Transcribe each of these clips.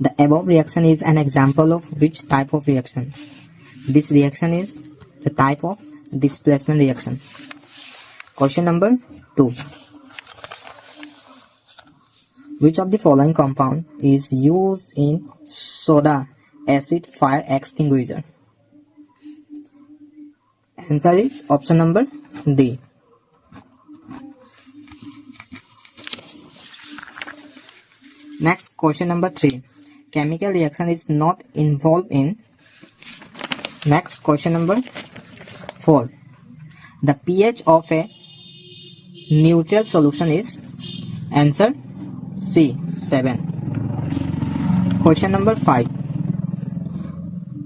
The above reaction is an example of which type of reaction? This reaction is the type of displacement reaction. Question number 2. Which of the following compound is used in soda acid fire extinguisher? Answer is option number D. Next, question number 3. Chemical reaction is not involved in. Next, question number 4. The pH of a neutral solution is. Answer C. 7. Question number 5.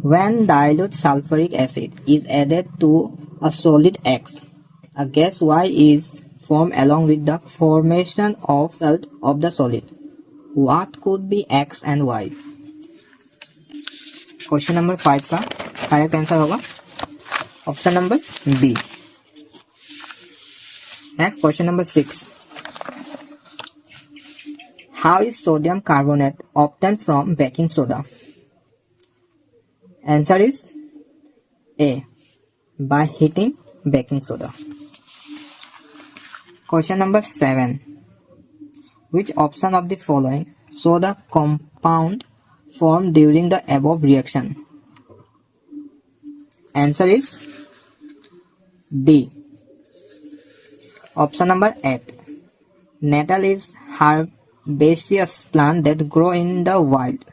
When dilute sulfuric acid is added to a solid X, a gas Y is formed along with the formation of the solid. What could be X and Y? Question number 5 का correct answer होगा option number B. Next, question number 6. How is sodium carbonate obtained from baking soda? Answer is A. By heating baking soda. Question number 7. Which option of the following show the compound formed during the above reaction? Answer is D. Option number 8. Nettle is herbaceous plant that grow in the wild.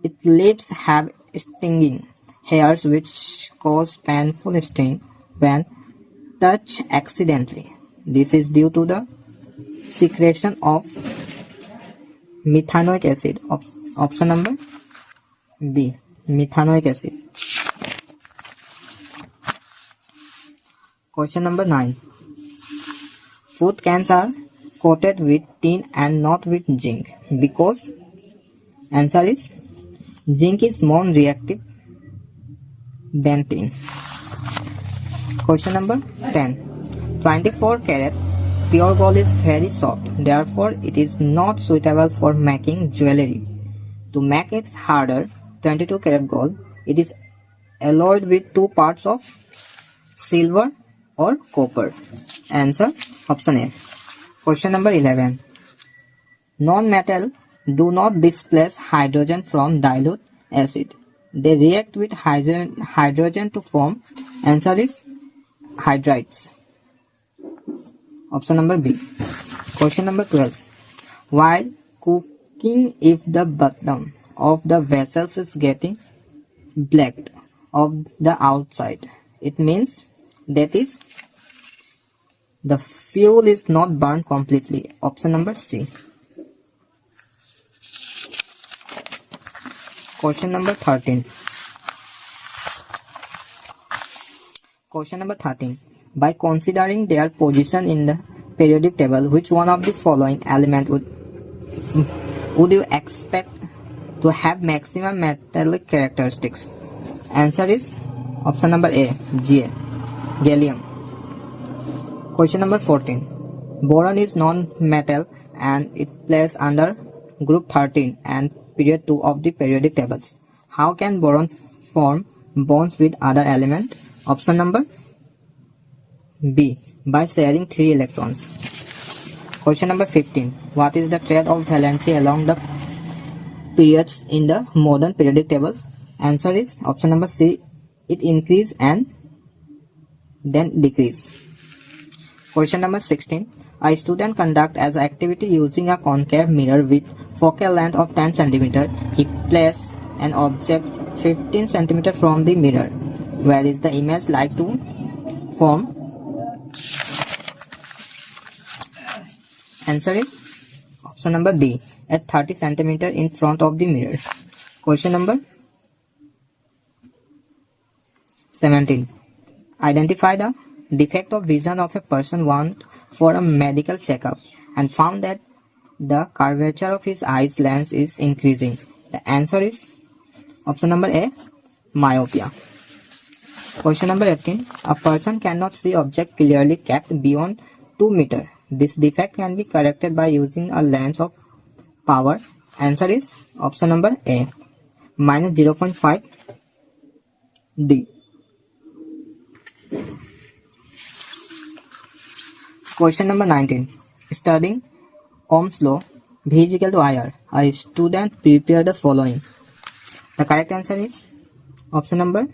Its leaves have stinging hairs which cause painful sting when touched accidentally. This is due to the secretion of methanoic acid. Option number B. Methanoic acid. Question number 9. Food cans are coated with tin and not with zinc because. Answer is zinc is more reactive than tin. Question number 10. 24 karat pure gold is very soft, therefore it is not suitable for making jewelry. To make it harder, 22 karat gold, it is alloyed with 2 parts of silver or copper. Answer option A. Question number 11. Non-metal do not displace hydrogen from dilute acid. They react with hydrogen to form. Answer is hydrides. Option number B. Question number 12. While cooking, if the bottom of the vessels is getting blacked of the outside, it means that is the fuel is not burned completely. Option number C. Question number 13. Question number 13. By considering their position in the periodic table, which one of the following element would you expect to have maximum metallic characteristics? Answer is option number A. Ga. Gallium. Question number 14. Boron is non-metal and it plays under group 13 and period 2 of the periodic tables. How can boron form bonds with other element? Option number B. By sharing 3 electrons. Question number 15. What is the trade of valency along the periods in the modern periodic table? Answer is option number C. It increase and then decrease. Question number 16. A student conducts as activity using a concave mirror with focal length of 10 cm. He places an object 15 cm from the mirror. Where is the image like to form? Answer is option number D. At 30 cm in front of the mirror. Question number 17. Identify the defect of vision of a person went for a medical checkup and found that the curvature of his eyes lens is increasing. The answer is option number A. Myopia. Question number 18. A person cannot see object clearly kept beyond 2 meters. This defect can be corrected by using a lens of power Answer is option number A, minus 0.5 D. Question number 19. Studying Ohm's law, V is equal to IR. A student prepare the following. The correct answer is option number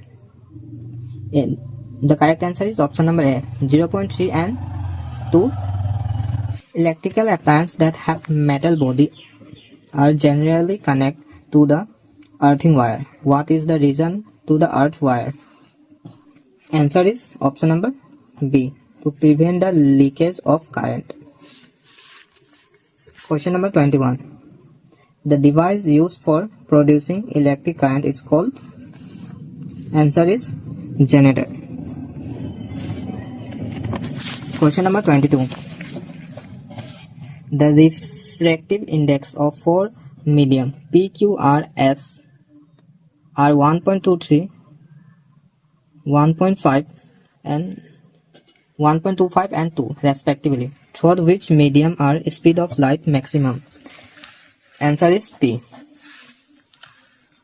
A. The correct answer is option number A, 0.3 and 2. Electrical appliances that have metal body are generally connected to the earthing wire. What is the reason to the earth wire? Answer is option number B, to prevent the leakage of current. Question number 21. The device used for producing electric current is called. Answer is generator. Question number 22. The refractive index of four medium PQRS are 1.23, 1.5 and 1.25 and 2 respectively. Through which medium are speed of light maximum? Answer is P.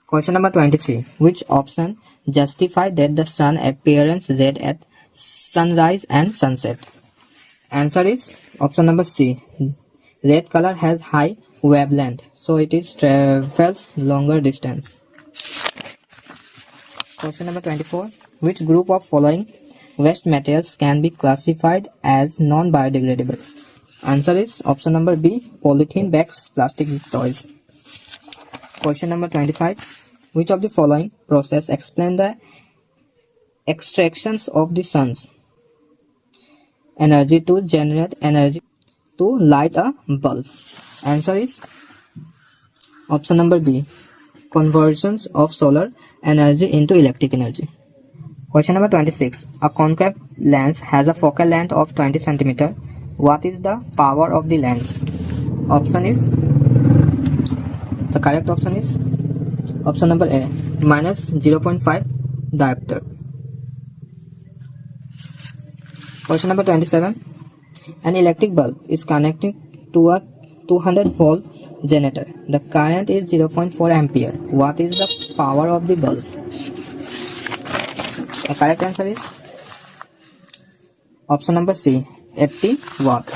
Question number 23. Which option justify that the sun appearance red at sunrise and sunset? Answer is option number C. Red color has high wavelength, so it is travels longer distance. Question number 24. Which group of following waste materials can be classified as non-biodegradable? Answer is option number B, polythene bags, plastic toys. Question number 25. Which of the following process explain the extractions of the sun's energy to generate energy to light a bulb? Answer is option number B, conversions of solar energy into electric energy. Question number 26. A concave lens has a focal length of 20 cm. What is the power of the lens? The correct option is option number A, minus 0.5 diopter. Question number 27. An electric bulb is connected to a 200 volt generator. The current is 0.4 ampere. What is the power of the bulb? The correct answer is option number C, 80 watt.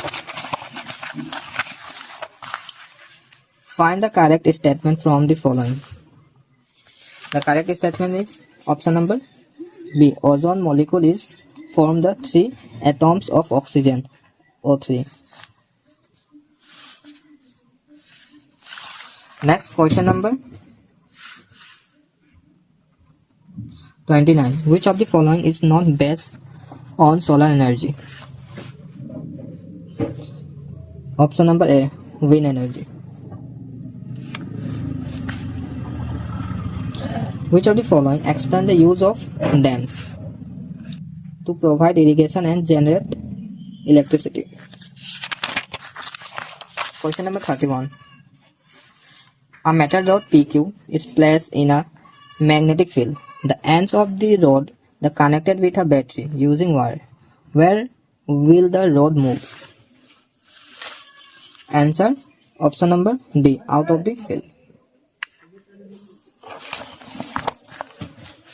Find the correct statement from the following. The correct statement is option number B. Ozone molecule is from the 3 atoms of oxygen, O3. Next, question number 29. Which of the following is not based on solar energy? Option number A, wind energy. Which of the following explain the use of dams to provide irrigation and generate electricity? Question number 31. A metal rod PQ is placed in a magnetic field. The ends of the rod are connected with a battery using wire. Where will the rod move? Answer option number D, out of the field.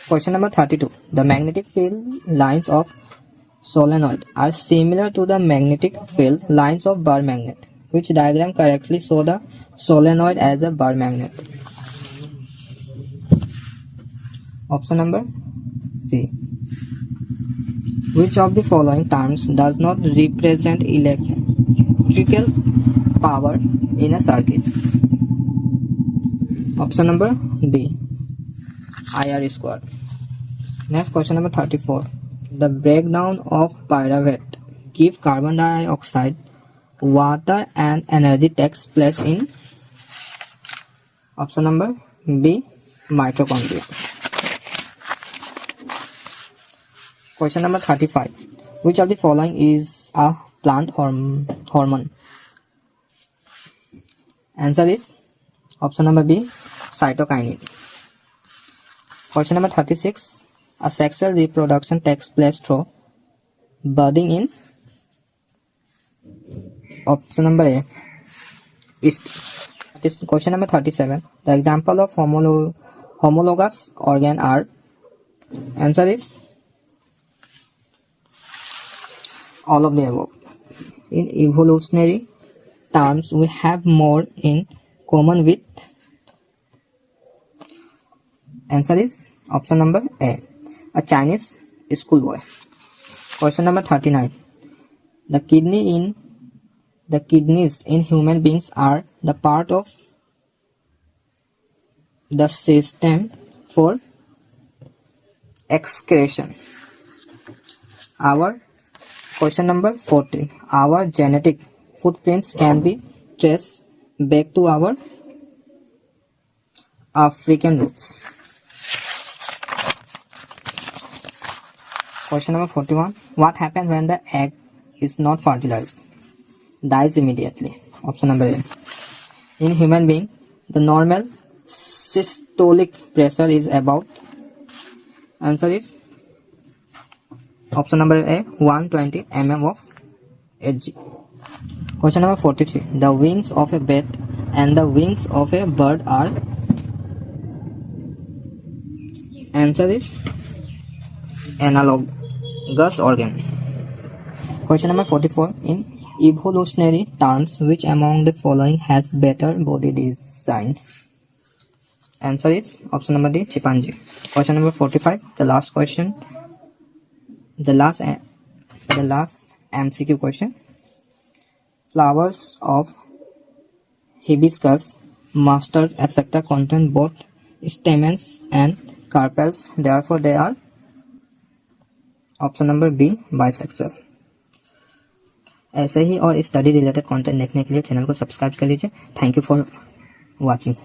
Question number 32. The magnetic field lines of solenoid are similar to the magnetic field lines of bar magnet. Which diagram correctly show the solenoid as a bar magnet? Option number C. Which of the following terms does not represent electrical power in a circuit? Option number D, IR square. Next, question number 34. The breakdown of pyruvate gives carbon dioxide, water and energy takes place in. Option number B, mitochondria. Question number 35. Which of the following is a plant hormone? Answer is option number B, cytokinin. Question number 36. A sexual reproduction takes place through budding in. Option number A, yeast. This question number 37. The example of homologous organ are. Answer is all of the above. In evolutionary terms, we have more in common with. Answer is option number A, a Chinese schoolboy. Question number 39. The kidneys in human beings are the part of the system for excretion. Question number 40. Our genetic footprints can be traced back to our African roots. Question number 41. What happens when the egg is not fertilized? Dies immediately. Option number A. In human being, the normal systolic pressure is about. Answer is option number A, 120 mm of Hg. Question number 43. The wings of a bat and the wings of a bird are. Answer is analogous organ. Question number 44. In evolutionary terms, which among the following has better body design? Answer is option number D, chimpanzee. Question number 45. The last question. The last MCQ question. Flowers of hibiscus, mustard, etc. contain both stamens and carpels. Therefore, they are. Option number B, bisexual. ऐसे ही और study related content देखने के लिए channel को subscribe कर लीजिए। Thank you for watching.